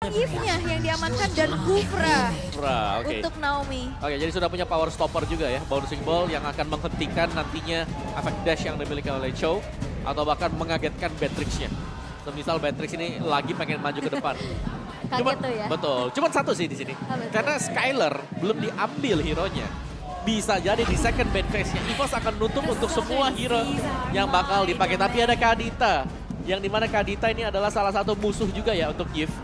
Gift-nya yang diamankan dan Kufra Oke. untuk Naomi. Oke, jadi sudah punya power stopper juga ya, bouncing ball yang akan menghentikan nantinya efek dash yang dimiliki oleh Chow atau bahkan mengagetkan Beatrix-nya. Semisal Beatrix ini lagi pengen maju ke depan. Kaget tuh ya. Betul, cuman satu sih di sini. Betul. Karena Skylar belum diambil hero-nya. Bisa jadi di second ban phase-nya EVOS akan nutup untuk semua hero yang bakal dipakai. Tapi ada Kadita, yang dimana Kadita ini adalah salah satu musuh juga ya untuk Gift.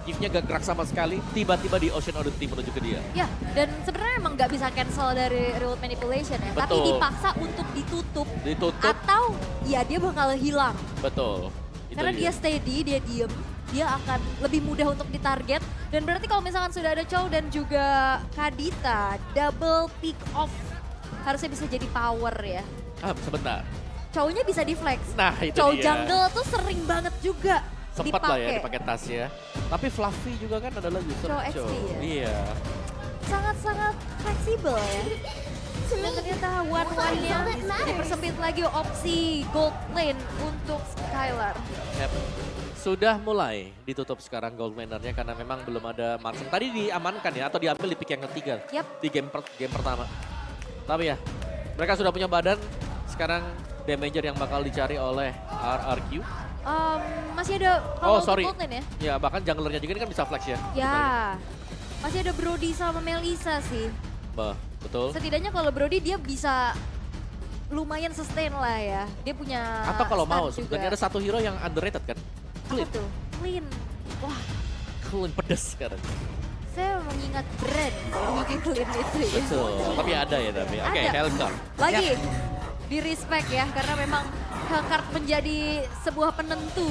Gift-nya gak gerak sama sekali, tiba-tiba di Ocean Odyssey menuju ke dia. Ya, dan sebenarnya emang nggak bisa cancel dari Remote Manipulation ya. Tapi Betul. dipaksa untuk ditutup. Ditutup, Atau ya dia bakal hilang. betul. Itu Karena dia steady, dia diem. Dia akan lebih mudah untuk ditarget. Dan berarti kalau misalkan sudah ada Chow dan juga Kadita, double pick off. Harusnya bisa jadi power ya. Sebentar. Chow-nya bisa di-flex. Nah, itu Chow dia. jungle tuh sering banget juga Sempat lah ya dipakai. dipakai tas ya. Tapi Fluffy juga kan adalah user Chow XP ya? Iya. Sangat-sangat fleksibel ya. Dan ternyata one-one-nya dipersempit lagi opsi gold lane untuk Skylar. Yep. Sudah mulai ditutup sekarang gold lanernya karena memang belum ada Marksman. Tadi diamankan ya atau diambil di pick yang ketiga. Yap. Di game pertama. Tapi ya, mereka sudah punya badan. Sekarang damager yang bakal dicari oleh RRQ. Masih ada kalau untuk sorry. gold lane ya? Ya bahkan junglernya juga ini kan bisa flex ya. Ya, masih ada Brody sama Melissa sih. Betul. Setidaknya kalau Brody dia bisa lumayan sustain lah ya. Dia punya Atau kalau stun mau, juga. sebenarnya ada satu hero yang underrated kan. Apa Clean. tuh? Clean. Wah, Clean pedes sekarang. saya mengingat brand kalau pakai Clean itu ya. Betul. Tapi ada ya tapi. Oke, Ada. Hellguard. Lagi di respect ya karena memang Hellcard menjadi sebuah penentu.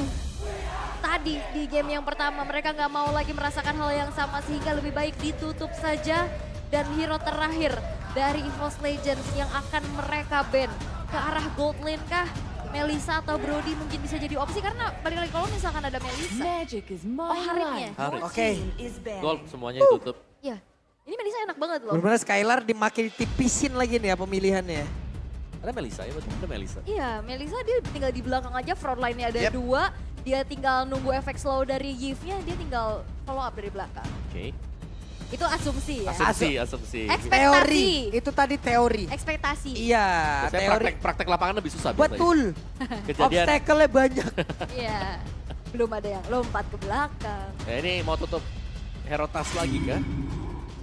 Tadi di game yang pertama mereka nggak mau lagi merasakan hal yang sama sehingga lebih baik ditutup saja. Dan hero terakhir dari EVOS Legends yang akan mereka ban ke arah gold lane kah? Melissa atau Brody mungkin bisa jadi opsi karena balik lagi kalau misalkan ada Melissa. Harimnya. Harim. Oke. Gold semuanya ditutup. Ya, ini Melissa enak banget loh. Benar-benar Skylar dimakin tipisin lagi nih ya pemilihannya. Ada Melissa ya, betul. Ada Melissa. Iya, Melissa dia tinggal di belakang aja, front line-nya ada Yep. dua. Dia tinggal nunggu efek slow dari Yves-nya, dia tinggal follow up dari belakang. Oke. Itu asumsi ya. Asumsi. Ekspektasi. Teori, itu tadi teori. Ekspektasi. Iya, Biasanya teori. praktek lapangan lebih susah. Betul. biasanya. Kejadian. Obstacle-nya banyak. Iya. Belum ada yang lompat ke belakang. Nah, ini mau tutup hero tas lagi kah?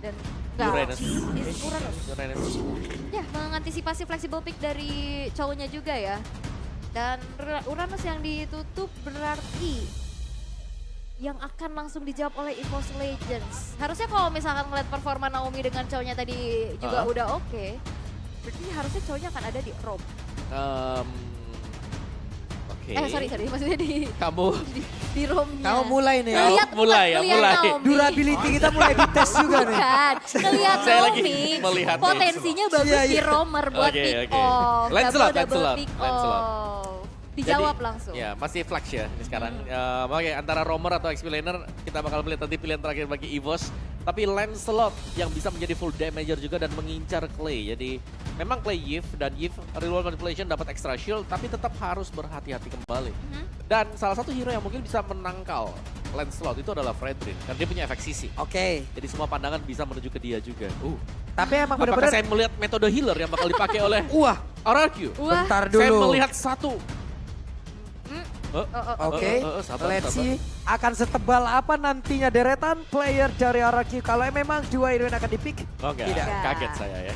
Dan Uranus. Uranus. Ya, mengantisipasi flexible pick dari cowoknya juga ya. Dan Uranus yang ditutup berarti yang akan langsung dijawab oleh EVOS Legends. Harusnya kalau misalkan ngeliat performa Naomi dengan cowoknya tadi juga udah oke. Berarti harusnya cowoknya akan ada di Rome. Oke. Sorry, maksudnya Kamu di Rome-nya. Kamu mulai nih ya. Ngeliat mulai ya, ngeliat mulai. Naomi. Durability kita mulai dites juga nih. Bukan, ngeliat Saya lagi Naomi, melihat nih. potensinya bagus Iya, di iya. roamer buat Oke, pick oke. off. Lancelot, double Lancelot, pick Lancelot. off. Dijawab Jadi, langsung. Ya, masih flex ya ini sekarang. Oke, antara Roamer atau XP Laner kita bakal melihat nanti pilihan terakhir bagi EVOS. Tapi Lancelot yang bisa menjadi full damager juga dan mengincar Clay. Jadi memang Clay Yves dan Yves Real World Manipulation dapat extra shield tapi tetap harus berhati-hati kembali. Dan salah satu hero yang mungkin bisa menangkal Lancelot itu adalah Fredrin. Karena dia punya efek sisi. Oke. Jadi semua pandangan bisa menuju ke dia juga. Tapi emang Apakah benar-benar saya melihat metode healer yang bakal dipakai oleh wah, RRQ? Wah, bentar Saya dulu. melihat satu. Oke, Sabar, let's sabar. see akan setebal apa nantinya deretan player dari RRQ. Kalau memang dua heroin akan dipick, Oh enggak, tidak. kaget saya ya.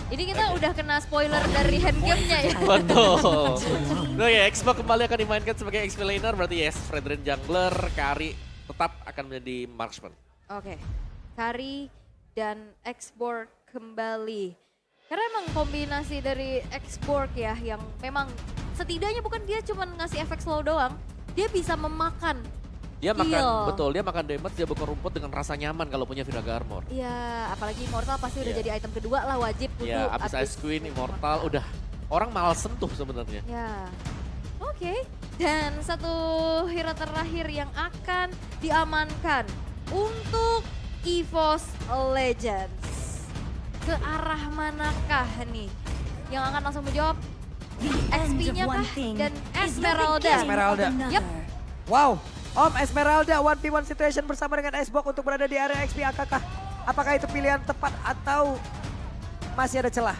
ini kita udah kena spoiler dari handgame-nya ya. Betul. Oke, Expo kembali akan dimainkan sebagai XP Laner, berarti yes, Fredrin Jungler, Kari tetap akan menjadi marksman. Oke, Kari dan Xborg kembali. Karena emang kombinasi dari Xborg ya yang memang setidaknya bukan dia cuma ngasih efek slow doang, dia bisa memakan. Dia makan, Heal. betul, dia makan damage, dia buka rumput dengan rasa nyaman kalau punya Vinaga Armor. Iya, apalagi Immortal pasti udah Iya. jadi item kedua lah wajib kudu. Ya, abis Ice Queen, Immortal, udah orang malas sentuh sebenarnya. Ya, oke. Dan satu hero terakhir yang akan diamankan untuk EVOS Legends. Ke arah manakah nih? Yang akan langsung menjawab XP-nya kah? Dan Esmeralda. Esmeralda. Yap. Wow, Om Esmeralda 1v1 situation bersama dengan Xbox untuk berada di area XP. Apakah itu pilihan tepat atau masih ada celah?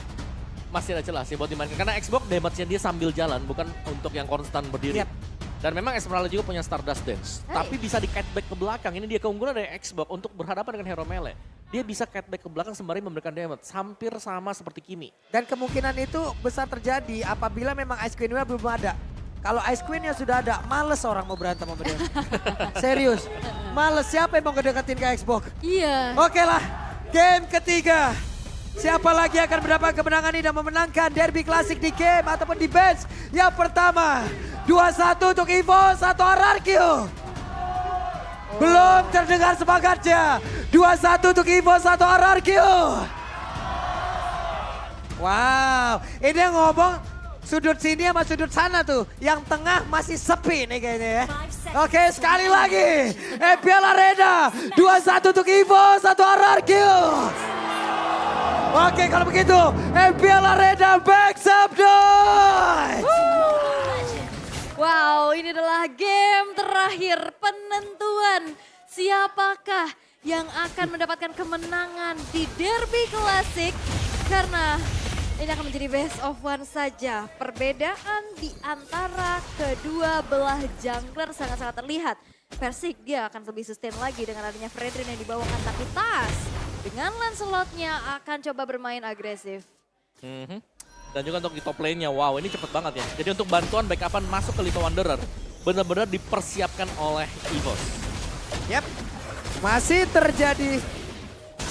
Masih ada celah sih buat dimainkan. Karena Xbox damage-nya dia sambil jalan, bukan untuk yang konstan berdiri. Yep. Dan memang Esmeralda juga punya Stardust Dance. Hey. Tapi bisa di catback ke belakang. Ini dia keunggulan dari Xbox untuk berhadapan dengan hero melee. Dia bisa catback ke belakang sembari memberikan damage. Hampir sama seperti Kimi. Dan kemungkinan itu besar terjadi apabila memang Ice Queen-nya belum ada. Kalau Ice Queen-nya sudah ada, males orang mau berantem sama dia. Serius, males. Siapa yang mau ngedeketin ke Xbox? Iya. Oke lah, game ketiga. Siapa lagi akan mendapat kemenangan ini dan memenangkan derby klasik di game ataupun di bench? Yang pertama, 2-1 untuk EVOS atau RRQ. Belum terdengar semangatnya. 2-1 untuk EVOS atau RRQ. Wow, ini yang ngomong sudut sini sama sudut sana tuh. Yang tengah masih sepi nih kayaknya ya. Oke, sekali lagi. EPL Arena 2-1 untuk EVOS atau RRQ. Oke, kalau begitu EPL Arena back up noise. Wow, ini adalah game terakhir penentuan siapakah yang akan mendapatkan kemenangan di derby klasik. Karena ini akan menjadi best of one saja. Perbedaan di antara kedua belah jungler sangat-sangat terlihat. Versik dia akan lebih sustain lagi dengan adanya Fredrin yang dibawakan. Tapi Tas dengan Lancelot-nya akan coba bermain agresif. Dan juga untuk di top lane-nya, wow ini cepet banget ya. Jadi untuk bantuan backupan masuk ke Little Wanderer, benar-benar dipersiapkan oleh EVOS. Yap, masih terjadi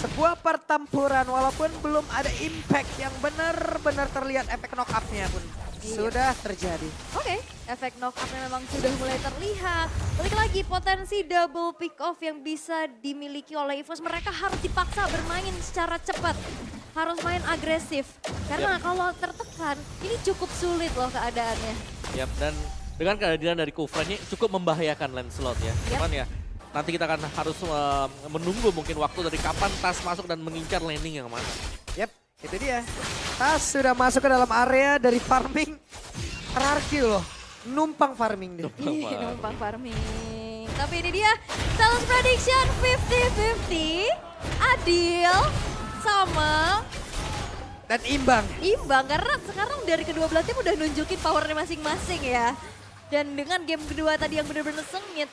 sebuah pertempuran walaupun belum ada impact yang benar-benar terlihat efek knock up-nya pun sudah terjadi. Oke, efek knock up-nya memang sudah mulai terlihat. Balik lagi potensi double pick off yang bisa dimiliki oleh EVOS. Mereka harus dipaksa bermain secara cepat. Harus main agresif. Karena kalau tertekan, ini cukup sulit loh keadaannya. Yap, dan dengan kehadiran dari Kufren ini cukup membahayakan Lancelot ya. Cuman ya, nanti kita akan harus menunggu mungkin waktu dari kapan Tas masuk dan mengincar laning yang mana. Yap, itu dia. Tas sudah masuk ke dalam area dari farming. RRQ loh, numpang farming dia. Iya, numpang farming. Tapi ini dia, Sales Prediction 50-50. Adil sama Dan imbang. imbang. Karena sekarang dari kedua belah tim udah nunjukin powernya masing-masing ya. Dan dengan game kedua tadi yang benar-benar sengit.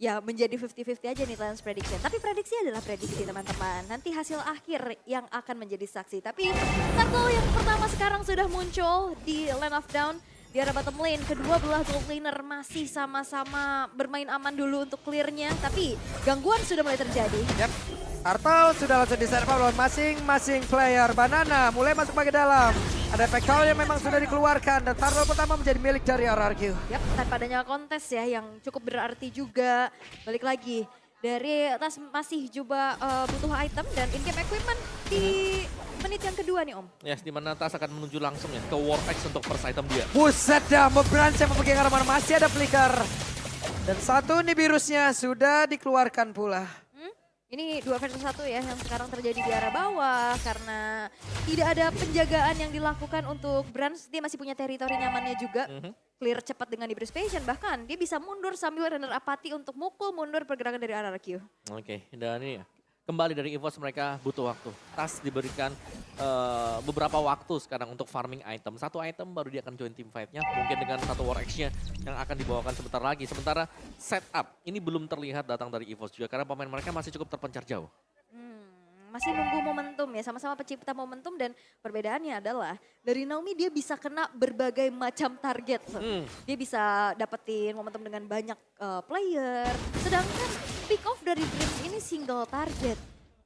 Ya menjadi 50-50 aja nih Lance Prediction. Tapi prediksi adalah prediksi teman-teman. Nanti hasil akhir yang akan menjadi saksi. Tapi turtle yang pertama sekarang sudah muncul di Land of Down. Di arah bottom lane, kedua belah gold laner masih sama-sama bermain aman dulu untuk clearnya. Tapi gangguan sudah mulai terjadi. Yap, Turtle sudah langsung diserve oleh masing-masing player. Banana mulai masuk bagian dalam. Ada efek call yang memang sudah dikeluarkan dan Turtle pertama menjadi milik dari RRQ. Yap, tanpa adanya kontes ya yang cukup berarti juga. Balik lagi, dari atas masih coba butuh item dan in-game equipment di menit yang kedua nih Om. Yes, di mana Tas akan menuju langsung ya ke Warfax untuk first item dia. Buset dah, memberancang memegang arah masih ada flicker. Dan satu nih virusnya sudah dikeluarkan pula. Ini 2 versus 1 ya yang sekarang terjadi di arah bawah karena tidak ada penjagaan yang dilakukan untuk Brands. Dia masih punya teritori nyamannya juga. Clear cepat dengan Ibris Passion, bahkan dia bisa mundur sambil render apati untuk mukul mundur pergerakan dari RRQ. Oke, dan ini ya, kembali dari EVOS mereka butuh waktu. Tas diberikan beberapa waktu sekarang untuk farming item. Satu item baru dia akan join team fight-nya. Mungkin dengan satu War X-nya yang akan dibawakan sebentar lagi. Sementara setup ini belum terlihat datang dari EVOS juga karena pemain mereka masih cukup terpencar jauh. Masih nunggu momentum ya, sama-sama pencipta momentum dan perbedaannya adalah dari Naomi dia bisa kena berbagai macam target. Dia bisa dapetin momentum dengan banyak player, sedangkan pick off dari Dreams ini single target.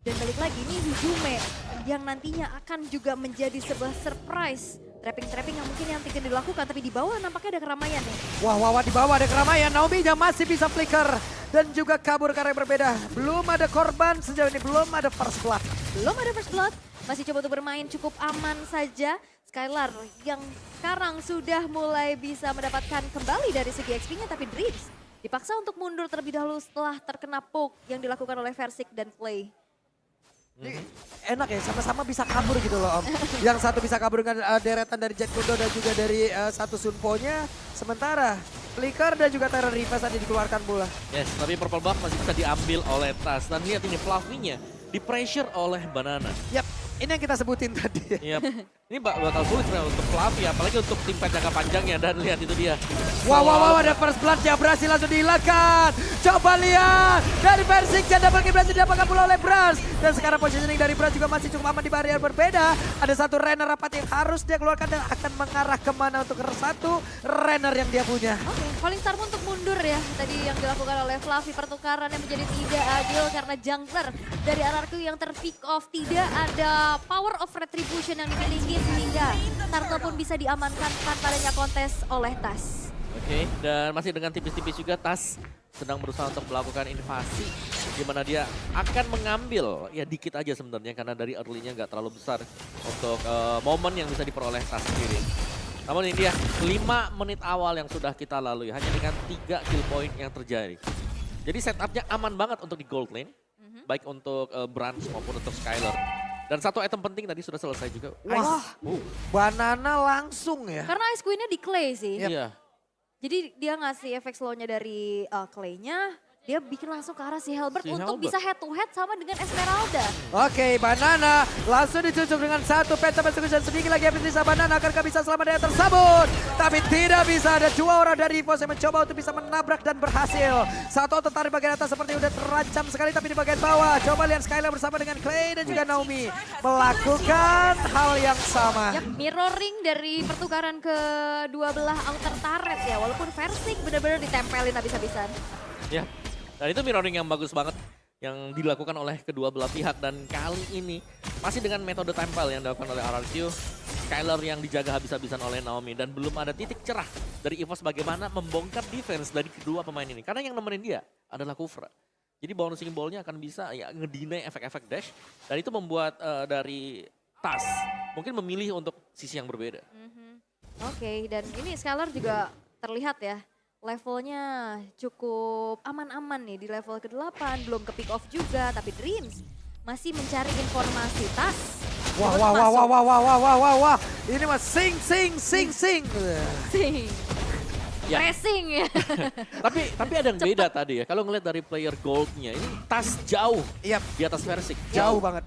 Dan balik lagi ini Hijume yang nantinya akan juga menjadi sebuah surprise. Trapping-trapping yang mungkin yang tidak dilakukan, tapi di bawah nampaknya ada keramaian nih. Wah, di bawah ada keramaian. Naomi yang masih bisa flicker dan juga kabur ke arah yang berbeda. Belum ada korban sejauh ini, belum ada first blood. Belum ada first blood, masih coba untuk bermain cukup aman saja. Skylar yang sekarang sudah mulai bisa mendapatkan kembali dari segi XP-nya, tapi Dreams dipaksa untuk mundur terlebih dahulu setelah terkena poke yang dilakukan oleh Versik dan Play. Enak ya, sama-sama bisa kabur gitu loh Om. Yang satu bisa kabur dengan deretan dari Jet Kundo dan juga dari satu Sunpo-nya. Sementara Flicker dan juga Terror Reverse tadi dikeluarkan pula. Yes, tapi purple buff masih bisa diambil oleh Tas. Dan lihat ini Fluffy-nya di pressure oleh Banana. Yap, ini yang kita sebutin tadi. Yap. Ini bakal sulit sebenarnya untuk Fluffy, apalagi untuk tim fight jangka panjangnya. Dan lihat itu dia. Wow, ada first blood yang berhasil langsung dihilangkan. Coba lihat, dari Versing dan double kill berhasil diapakan pula oleh Brans. Dan sekarang positioning dari Brans juga masih cukup aman di barrier berbeda. Ada satu Renner rapat yang harus dia keluarkan dan akan mengarah kemana untuk satu Renner yang dia punya. Oke, Falling Star pun untuk mundur ya. Tadi yang dilakukan oleh Fluffy, pertukaran yang menjadi tidak adil karena jungler dari RRQ yang terpick off. Tidak ada power of retribution yang dimiliki sehingga Turtle pun bisa diamankan tanpa adanya kontes oleh Tas. Oke, dan masih dengan tipis-tipis juga Tas sedang berusaha untuk melakukan invasi. Di mana dia akan mengambil, ya dikit aja sebenarnya karena dari early-nya nggak terlalu besar untuk momen yang bisa diperoleh Tas sendiri. Namun ini dia 5 menit awal yang sudah kita lalui hanya dengan 3 kill point yang terjadi. Jadi setupnya aman banget untuk di gold lane, baik untuk Brans maupun untuk Skylar. Dan satu item penting tadi sudah selesai juga. Wah, Banana langsung ya. Karena Ice Queen-nya di Clay sih. Iya. Jadi dia ngasih efek slow-nya dari Clay-nya. Dia bikin langsung ke arah si Halberd untuk bisa head to head sama dengan Esmeralda. Oke, Banana langsung dicucuk dengan satu penta execution. Sedikit lagi bisa Banana akankah bisa selamat dari tersebut. Tapi tidak bisa, ada 2 orang dari EVOS yang mencoba untuk bisa menabrak dan berhasil. Satu tertarik bagian atas seperti udah terancam sekali, tapi di bagian bawah. Coba lihat Skylar bersama dengan Clay dan juga Naomi melakukan hal yang sama. Yap, mirroring dari pertukaran kedua belah outer turret ya. Walaupun Versing benar-benar ditempelin habis-habisan. Ya, dan itu mirroring yang bagus banget yang dilakukan oleh kedua belah pihak. Dan kali ini masih dengan metode tempel yang dilakukan oleh RRQ. Skylar yang dijaga habis-habisan oleh Naomi. Dan belum ada titik cerah dari EVOS bagaimana membongkar defense dari kedua pemain ini. Karena yang nemenin dia adalah Kufra. Jadi bouncing ball-nya akan bisa ya ngedinai efek-efek dash. Dan itu membuat dari Tas mungkin memilih untuk sisi yang berbeda. Oke, dan ini Skylar juga terlihat ya. Levelnya cukup aman-aman nih di level ke-8, belum ke pick off juga, tapi Dreams masih mencari informasi. Tas. Wah. Ini mas sing. Sing. Ya. Racing ya. tapi ada yang beda tadi ya. Kalau ngeliat dari player goldnya, ini Tas jauh di atas Versing. Jauh banget.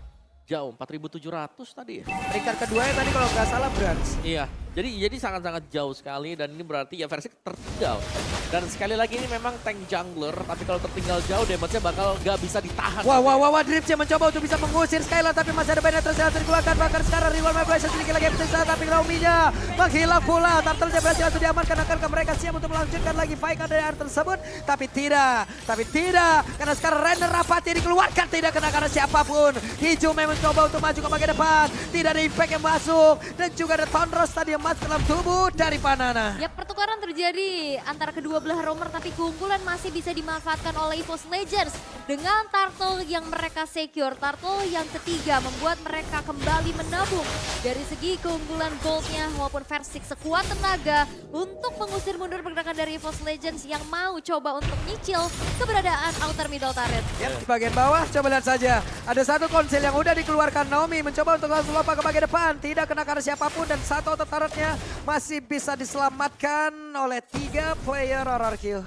Jauh, 4.700 tadi ya. Peringkat kedua ya tadi kalau nggak salah Brans. Iya, jadi sangat-sangat jauh sekali dan ini berarti ya Versing tertinggal. Dan sekali lagi ini memang tank jungler, tapi kalau tertinggal jauh damage-nya bakal gak bisa ditahan. Wah, Drift mencoba untuk bisa mengusir Skylar, tapi masih ada penetrasi yang dikeluarkan. Bahkan sekarang Real Vibration sedikit lagi bisa, tapi Naomi-nya menghilang pula. Turtle-nya berhasil langsung diamankan, akankah mereka siap untuk melanjutkan lagi fight dari area tersebut? Tapi tidak, karena sekarang Renner Rapati dikeluarkan, tidak kena karena siapapun. Hijau memang mencoba untuk maju ke bagian depan, tidak ada impact yang masuk, dan juga ada Thundros tadi yang masuk dalam tubuh dari Banana. Ya, pertukaran terjadi antara kedua belah romer, tapi keunggulan masih bisa dimanfaatkan oleh EVOS Legends dengan Turtle yang mereka secure. Turtle yang ketiga membuat mereka kembali menabung dari segi keunggulan goldnya, walaupun Versing sekuat tenaga untuk mengusir mundur pergerakan dari EVOS Legends yang mau coba untuk nyicil keberadaan outer middle turret. Ya, di bagian bawah coba lihat saja, ada satu konsil yang udah dikeluarkan. Naomi mencoba untuk langsung lompat ke bagian depan, tidak kena karena siapapun, dan satu outer turretnya masih bisa diselamatkan oleh 3 player RRQ.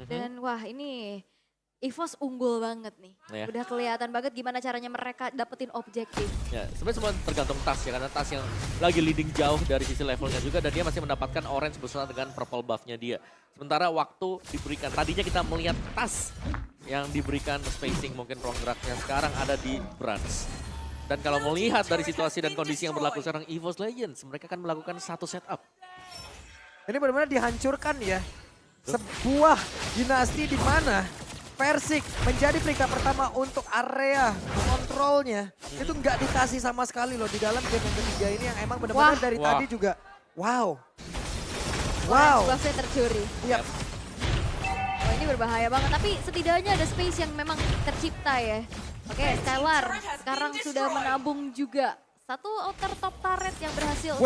Dan wah, ini EVOS unggul banget nih. Ya. Udah kelihatan banget gimana caranya mereka dapetin objektif. Ya, sebenarnya semua tergantung Tas ya, karena Tas yang lagi leading jauh dari sisi levelnya juga, dan dia masih mendapatkan orange bersama dengan purple buff-nya dia. Sementara waktu diberikan, tadinya kita melihat Tas yang diberikan spacing mungkin ruang geraknya, sekarang ada di Brans. Dan kalau melihat dari situasi dan kondisi yang berlaku sekarang EVOS Legends, mereka akan melakukan satu setup. Ini benar-benar dihancurkan ya. Sebuah dinasti di mana Versing menjadi peringkat pertama untuk area kontrolnya. Itu nggak dikasih sama sekali loh di dalam game yang ketiga ini, yang emang benar-benar dari tadi juga. Wow. Buffnya tercuri. Yap. Oh, ini berbahaya banget, tapi setidaknya ada space yang memang tercipta ya. Oke, Skylar sekarang sudah menabung juga. Satu outer top turret yang berhasil.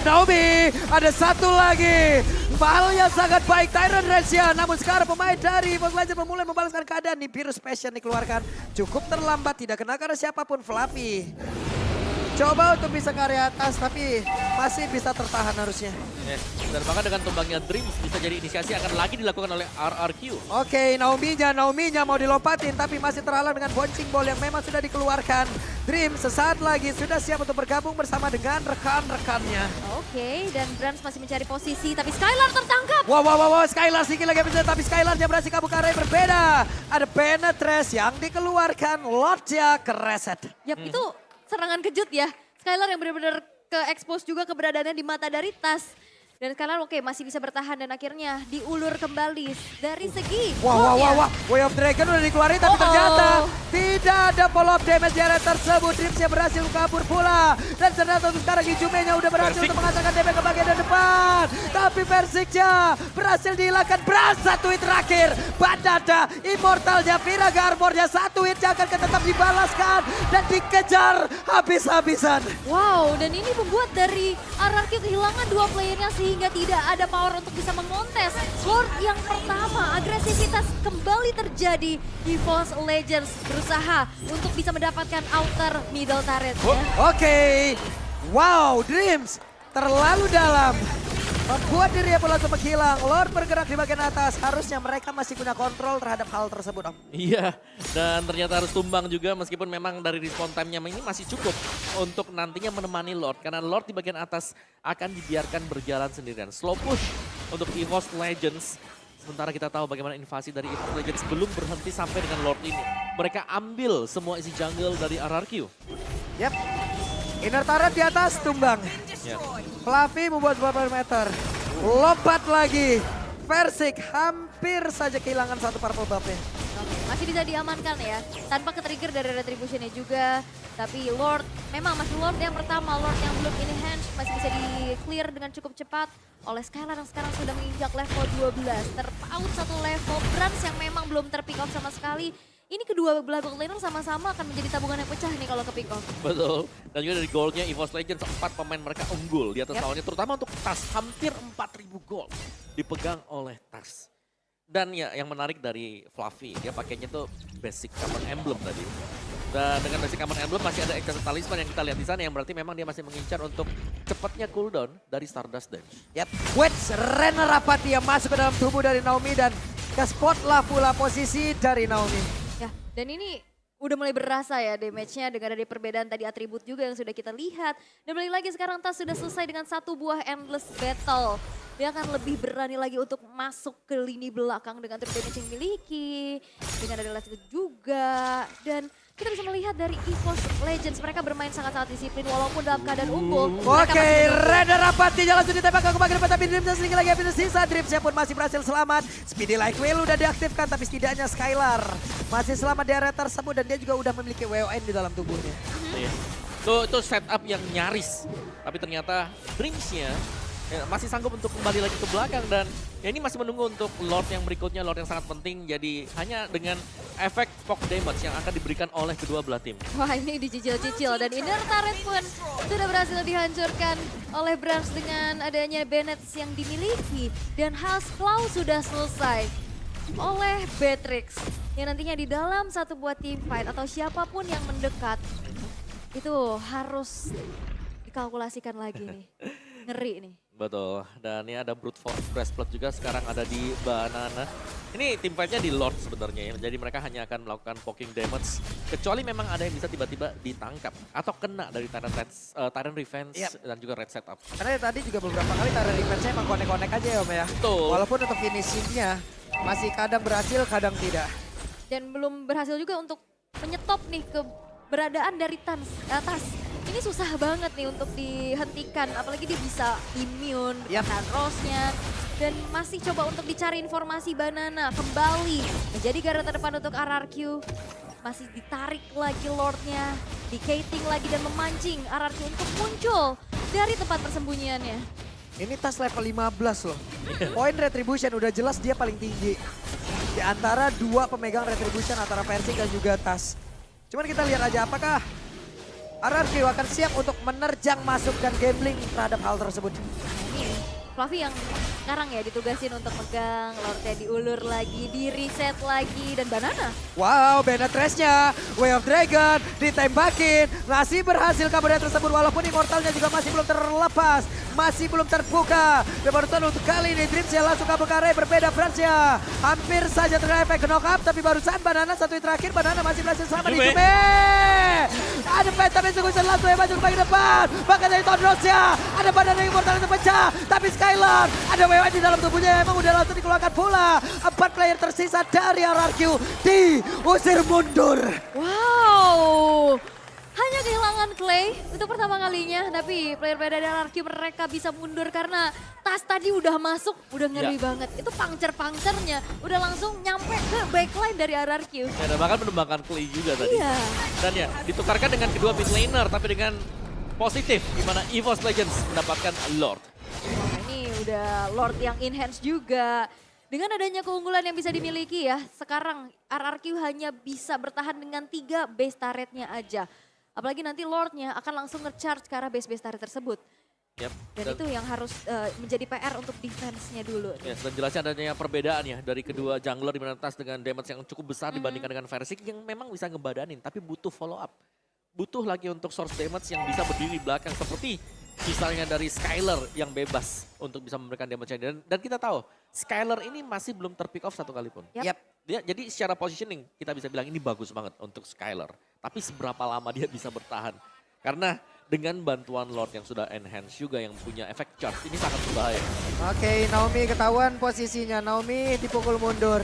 Naomi, ada satu lagi. Hal yang sangat baik, Tyrant Resia. Namun sekarang pemain dari EVOS Legends memulai membalaskan keadaan. Nih, Virus Passion dikeluarkan. Cukup terlambat, tidak kena karena siapapun. Fluffy coba untuk bisa ke area atas, tapi masih bisa tertahan harusnya. Yes. Dan bahkan dengan tumbangnya Dreams bisa jadi inisiasi akan lagi dilakukan oleh RRQ. Oke, Naomi-nya mau dilompatin tapi masih terhalang dengan bouncing ball yang memang sudah dikeluarkan. Dream sesaat lagi sudah siap untuk bergabung bersama dengan rekan-rekannya. Oke, dan Brans masih mencari posisi, tapi Skylar tertangkap. Wow, Skylar sedikit lagi bisa, tapi Skylar dia berhasil kabur ke arah yang berbeda. Ada Penetrace yang dikeluarkan, Lordnya ke reset. Yap, itu serangan kejut ya. Skylar yang benar-benar ke-expose juga keberadaannya di mata dari Tas. Dan Skylar oke masih bisa bertahan dan akhirnya diulur kembali dari segi. Wah. Way of Dragon udah dikeluarin tapi ternyata tidak ada follow up damage di area tersebut. Dreamsnya berhasil kabur pula. Dan ternyata untuk sekarang Ijumenya udah berhasil untuk mengatakan damage ke bagian depan. Tapi Versiknya berhasil dihilangkan. Brans satu hit terakhir. Badada, Immortalnya, Viraga Armornya satu hit akan tetap dibalaskan. Dan dikejar habis-habisan. Wow, dan ini membuat dari RRQ kehilangan dua playernya sehingga tidak ada power untuk bisa mengontes. Lord yang pertama, agresivitas kembali terjadi. EVOS Legends berusaha untuk bisa mendapatkan outer middle turret. Oke. Wow, Dreams terlalu dalam. Membuat dirinya pula untuk menghilang. Lord bergerak di bagian atas. Harusnya mereka masih punya kontrol terhadap hal tersebut, Om. Iya, dan ternyata harus tumbang juga meskipun memang dari respawn time-nya ini masih cukup untuk nantinya menemani Lord. Karena Lord di bagian atas akan dibiarkan berjalan sendirian. Slow push untuk EVOS Legends. Sementara kita tahu bagaimana invasi dari EVOS Legends belum berhenti sampai dengan Lord ini. Mereka ambil semua isi jungle dari RRQ. Yap. Inner turret di atas, tumbang. Ya. Fluffy membuat beberapa meter. Lompat lagi. Versik hampir saja kehilangan satu purple buff-nya. Masih bisa diamankan ya, tanpa ke-trigger dari Retribution-nya juga. Tapi Lord, memang masih Lord yang pertama, Lord yang belum ini hands masih bisa di-clear dengan cukup cepat oleh Skylar yang sekarang sudah menginjak level 12. Terpaut satu level, Brans yang memang belum ter-pick off sama sekali. Ini kedua belah gold laner sama-sama akan menjadi tabungan yang pecah nih kalau ke-pick off. Betul, dan juga dari goldnya EVOS Legends 4 pemain mereka unggul di atas lawannya, terutama untuk Tas, hampir 4.000 gold dipegang oleh Tas. Dan ya yang menarik dari Fluffy, dia pakainya tuh basic common emblem tadi. Dan dengan basic common emblem masih ada Enchanted Talisman yang kita lihat di sana yang berarti memang dia masih mengincar untuk cepatnya cooldown dari Stardust Dance. Yap, Wedge Renner Rapati yang masuk ke dalam tubuh dari Naomi dan ke spot lah pula posisi dari Naomi. Ya, dan ini udah mulai berasa ya damage-nya dengan ada perbedaan tadi atribut juga yang sudah kita lihat. Dan balik lagi sekarang Tas sudah selesai dengan satu buah endless battle. Dia akan lebih berani lagi untuk masuk ke lini belakang dengan true damage yang dimiliki. Dengan ada last hit juga. Dan kita bisa melihat dari EVOS Legends mereka bermain sangat-sangat disiplin walaupun dalam keadaan unggul. Oke, Renner Rapati langsung ditembak ke bagian depan tapi Dreamsnya sedikit lagi habis sisa. Dreamsnya pun masih berhasil selamat. Speedy Like Whale udah diaktifkan tapi setidaknya Skylar masih selamat di area tersebut dan dia juga udah memiliki WON di dalam tubuhnya. Iya. Itu setup yang nyaris, tapi ternyata Dreamsnya ya, masih sanggup untuk kembali lagi ke belakang dan ya ini masih menunggu untuk Lord yang berikutnya, Lord yang sangat penting. Jadi hanya dengan efek poke damage yang akan diberikan oleh kedua belah tim. Wah ini dicicil-cicil dan inner turret pun sudah berhasil dihancurkan oleh Brans dengan adanya Bennett yang dimiliki. Dan Hasclaw sudah selesai oleh Beatrix yang nantinya di dalam satu buah team fight atau siapapun yang mendekat itu harus dikalkulasikan lagi nih. Ngeri nih. Betul, dan ini ada Brute Force Breastplate juga sekarang ada di Banana. Ini tim fight-nya di Lord sebenarnya ya, jadi mereka hanya akan melakukan poking damage. Kecuali memang ada yang bisa tiba-tiba ditangkap atau kena dari Tyrant Revenge dan juga Red Setup. Karena tadi juga beberapa kali Tyrant Revenge-nya emang konek-konek aja ya Om ya. Betul. Walaupun untuk finishing-nya masih kadang berhasil, kadang tidak. Dan belum berhasil juga untuk menyetop nih keberadaan dari Tas. Ini susah banget nih untuk dihentikan, apalagi dia bisa immune, dengan Rose-nya. Dan masih coba untuk dicari informasi Banana, kembali menjadi garda terdepan untuk RRQ. Masih ditarik lagi Lord-nya, di-cating lagi dan memancing RRQ untuk muncul dari tempat persembunyiannya. Ini Tas level 15 loh. Poin Retribution udah jelas dia paling tinggi. Di antara dua pemegang Retribution antara Versik dan juga Tas. Cuman kita lihat aja apakah RRQ akan siap untuk menerjang masuk dan gambling terhadap hal tersebut. Ini Fluffy yang sekarang ya ditugasin untuk megang, Lordnya diulur lagi, di reset lagi, dan Banana. Wow, Bennett Trash-nya, Way of Dragon ditembakin, masih berhasil kabarnya tersebut walaupun Immortalnya juga masih belum terlepas, masih belum terbuka. Dan barusan untuk kali ini Dreams yang langsung kabur ke area berbeda Francia. Hampir saja terkena efek knock up, tapi barusan Banana satu hit terakhir, Banana masih berhasil sama di Jume. Ada Phantom yang sungguh langsung yang maju ke bagian depan, bahkan dari Tondrosnya, ada Banana yang Immortal yang terpecah, tapi Skylar, ada WW di dalam tubuhnya, emang udah langsung dikeluarkan pula. 4 player tersisa dari RRQ diusir mundur. Wow, hanya kehilangan Clay untuk pertama kalinya, tapi player-player dari RRQ mereka bisa mundur karena tas tadi udah masuk, udah ngeri banget. Itu puncture-puncturnya udah langsung nyampe ke backline dari RRQ. Ya, dan bahkan menembakkan Clay juga tadi. Iya. Dan ya, ditukarkan dengan kedua mid laner, tapi dengan positif, di mana EVOS Legends mendapatkan Lord. Wah, ini udah Lord yang enhance juga. Dengan adanya keunggulan yang bisa dimiliki ya, sekarang RRQ hanya bisa bertahan dengan 3 base turretnya aja. Apalagi nanti Lordnya akan langsung nge-charge ke arah base-base turret tersebut. Yep. Dan itu yang harus menjadi PR untuk defense-nya dulu. Yes, dan jelasnya adanya perbedaan ya dari kedua jungler di mana Tas dengan damage yang cukup besar dibandingkan dengan Versik yang memang bisa ngebadanin, tapi butuh follow up. Butuh lagi untuk source damage yang bisa berdiri di belakang seperti misalnya dari Skylar yang bebas untuk bisa memberikan damage dan kita tahu Skylar ini masih belum terpick off satu kali pun. Yep. Dia, jadi secara positioning kita bisa bilang ini bagus banget untuk Skylar. Tapi seberapa lama dia bisa bertahan? Karena dengan bantuan Lord yang sudah enhance juga yang punya efek charge ini sangat berbahaya. Oke, Naomi ketahuan posisinya, Naomi dipukul mundur.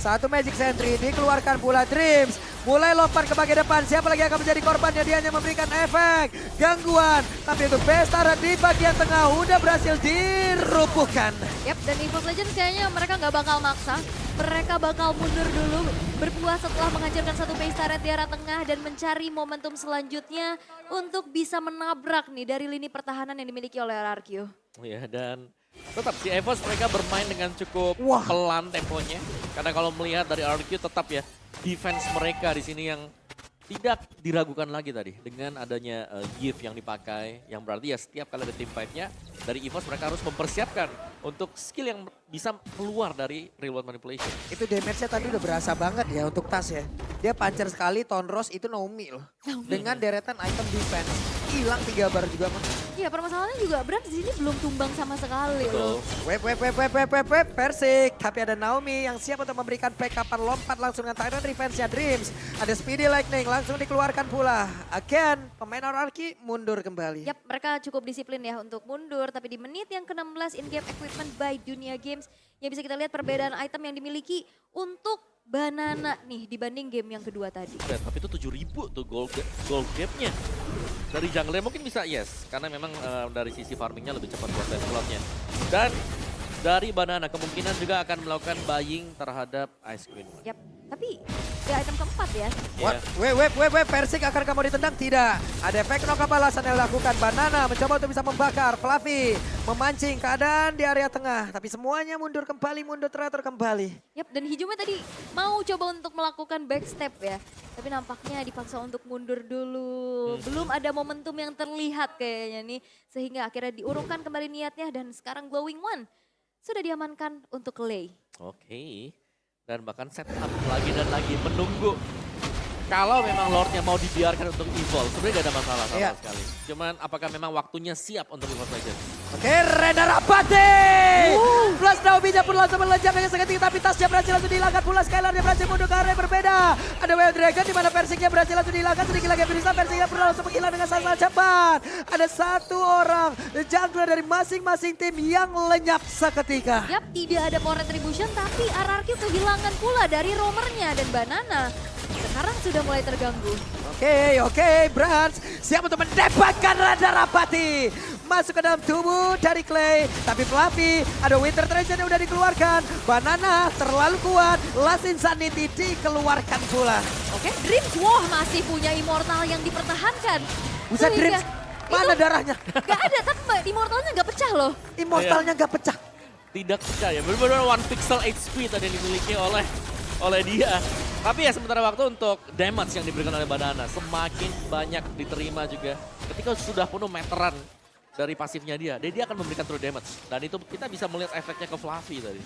Satu Magic Sentry dikeluarkan pula Dreams. Mulai lompat ke bagian depan. Siapa lagi akan menjadi korbannya? Dia hanya memberikan efek gangguan. Tapi untuk Bestara di bagian tengah udah berhasil dirubuhkan. Yap, dan EVOS Legends kayaknya mereka nggak bakal maksa. Mereka bakal mundur dulu, berpuas setelah menghancurkan satu base turret di arah tengah dan mencari momentum selanjutnya untuk bisa menabrak nih dari lini pertahanan yang dimiliki oleh RRQ. Ya, dan tetap si EVOS mereka bermain dengan cukup pelan temponya. Karena kalau melihat dari RRQ tetap ya defense mereka di sini yang tidak diragukan lagi tadi dengan adanya gift yang dipakai, yang berarti ya setiap kali ada team fight-nya dari EVOS mereka harus mempersiapkan untuk skill yang bisa keluar dari real world manipulation. Itu damage-nya tadi udah berasa banget ya untuk Tas ya. Dia puncher sekali, Tonros itu Naomi loh. Dengan deretan item defense. Hilang 3 bar juga mah. Iya, permasalahannya juga Brand di sini belum tumbang sama sekali loh. Web, Persik. Tapi ada Naomi yang siap untuk memberikan backupan lompat langsung dengan Tyrant Revenge-nya Dreams. Ada Speedy Lightning langsung dikeluarkan pula. Again, pemain RRQ mundur kembali. Yap, mereka cukup disiplin ya untuk mundur. Tapi di menit yang ke-16 in-game equipment by Dunia Games. Yang bisa kita lihat perbedaan item yang dimiliki untuk Banana nih dibanding game yang kedua tadi. Tapi itu 7.000 tuh gold gap-nya. Dari jungler mungkin bisa yes, karena memang dari sisi farmingnya lebih cepat buat slotnya. Dan dari Banana kemungkinan juga akan melakukan buying terhadap Ice Queen. Yap, tapi ya item keempat ya. Web, Persik akan kamu ditendang? Tidak. Ada efek knock-up balasan yang dilakukan. Banana mencoba untuk bisa membakar. Fluffy memancing keadaan di area tengah. Tapi semuanya mundur kembali, mundur teratur kembali. Yap, dan Hijume tadi mau coba untuk melakukan backstep ya. Tapi nampaknya dipaksa untuk mundur dulu. Belum ada momentum yang terlihat kayaknya nih. Sehingga akhirnya diurungkan kembali niatnya dan sekarang Glowing One sudah diamankan untuk Lei. Oke. Dan bahkan setup lagi dan lagi menunggu. Kalau memang Lordnya mau dibiarkan untuk evolve, sebenarnya gak ada masalah sama sekali. Cuman apakah memang waktunya siap untuk EVOS Legends? Oke, Reda Rapati! Plus Naomi-nya pun langsung melejam dengan sangat tinggi, tapi tasnya berhasil langsung dihilangkan pula. Skylar dia berhasil mundur ke area berbeda. Ada Wild Dragon di mana Persiknya berhasil langsung dihilangkan. Sedikit lagi Firisa, Persiknya pun langsung menghilang dengan sangat cepat. Ada satu orang jungler dari masing-masing tim yang lenyap seketika. Yap, tidak ada power retribution tapi RRQ kehilangan pula dari roamernya dan Banana. Sekarang sudah mulai terganggu. Oke, Brans siap untuk mendapatkan Reda Rapati. Masuk ke dalam tubuh dari Clay. Tapi Fluffy, ada Winter Treasure yang udah dikeluarkan. Banana terlalu kuat. Last Insanity dikeluarkan pula. Oke, Dreams, wah masih punya Immortal yang dipertahankan. Bisa Dreams, mana darahnya? Gak ada, tapi Immortalnya gak pecah loh. Immortalnya gak pecah. Tidak percaya, benar-benar 1 pixel HP tadi yang dimiliki oleh dia. Tapi ya sementara waktu untuk damage yang diberikan oleh Banana semakin banyak diterima juga. Ketika sudah penuh meteran dari pasifnya dia akan memberikan true damage. Dan itu kita bisa melihat efeknya ke Fluffy tadi.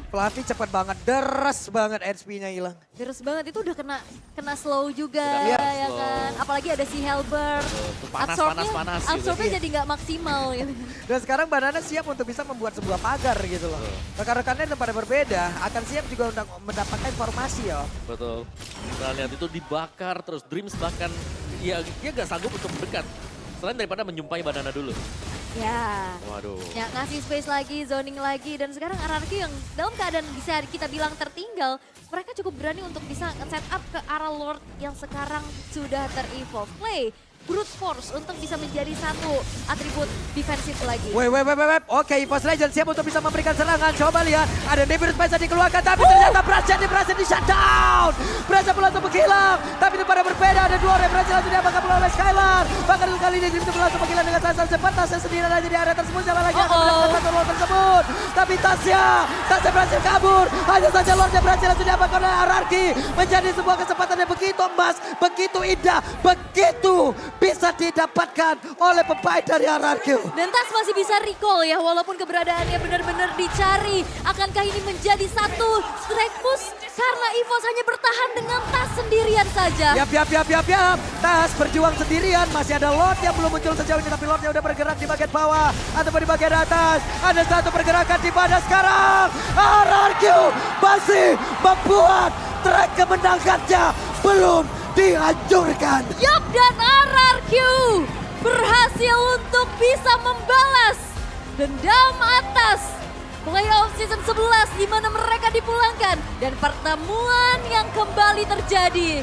Fluffy cepet banget, deres banget HP-nya hilang. Terus banget itu udah kena slow juga Udah kena ya slow. kan. Apalagi ada si Halberd. Tuh, panas, Absorb-nya- panas gitu. Absorb-nya jadi nggak maksimal gitu. Dan sekarang Banana siap untuk bisa membuat sebuah pagar gitu loh. Rekan-rekannya yang pada berbeda akan siap juga untuk mendapatkan informasi ya. Betul. Kita lihat itu dibakar terus Dreams bahkan ya dia gak sanggup untuk mendekat. Selain daripada menjumpai Banana dulu. Ya. Waduh. Ya ngasih space lagi, zoning lagi. Dan sekarang RRQ yang dalam keadaan bisa kita bilang tertinggal. Mereka cukup berani untuk bisa set up ke arah Lord yang sekarang sudah ter-evolve. Play brute force untuk bisa menjadi satu atribut defensif lagi. Wait. Oke, EVOS Legends siap untuk bisa memberikan serangan. Coba lihat, ada Nebulous Spice dikeluarkan, tapi ternyata berhasil di shutdown. Berhasil langsung menghilang, tapi itu pada berbeda. Ada dua orang berhasil langsung diamankan oleh Skylar. Bahkan itu kali ini Dream itu langsung menghilang dengan sangat cepat. Tasya sendiri aja di area tersebut, siapa lagi yang akan mendapatkan satu Lord tersebut. Tapi Tasya berhasil kabur. Hanya saja Lordnya berhasil langsung diamankan oleh Ararki. Menjadi sebuah kesempatan yang begitu emas, begitu indah, begitu bisa didapatkan oleh pemain dari Ararki. Dan Tas masih bisa recall ya, walaupun keberadaannya benar-benar dicari. Akankah ini menjadi satu strike push? Karena EVOS hanya bertahan dengan Tas sendirian saja. Yap. Tas berjuang sendirian. Masih ada Lord yang belum muncul sejauh ini. Tapi Lordnya udah bergerak di bagian bawah. Ataupun di bagian atas. Ada satu pergerakan di mana sekarang. RRQ masih membuat track kemenangannya belum dihancurkan. Yup, dan RRQ berhasil untuk bisa membalas dendam atas playoff season 11 di mana mereka dipulangkan. Dan pertemuan yang kembali terjadi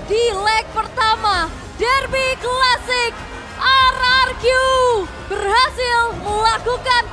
di leg pertama Derby Classic. RRQ berhasil melakukan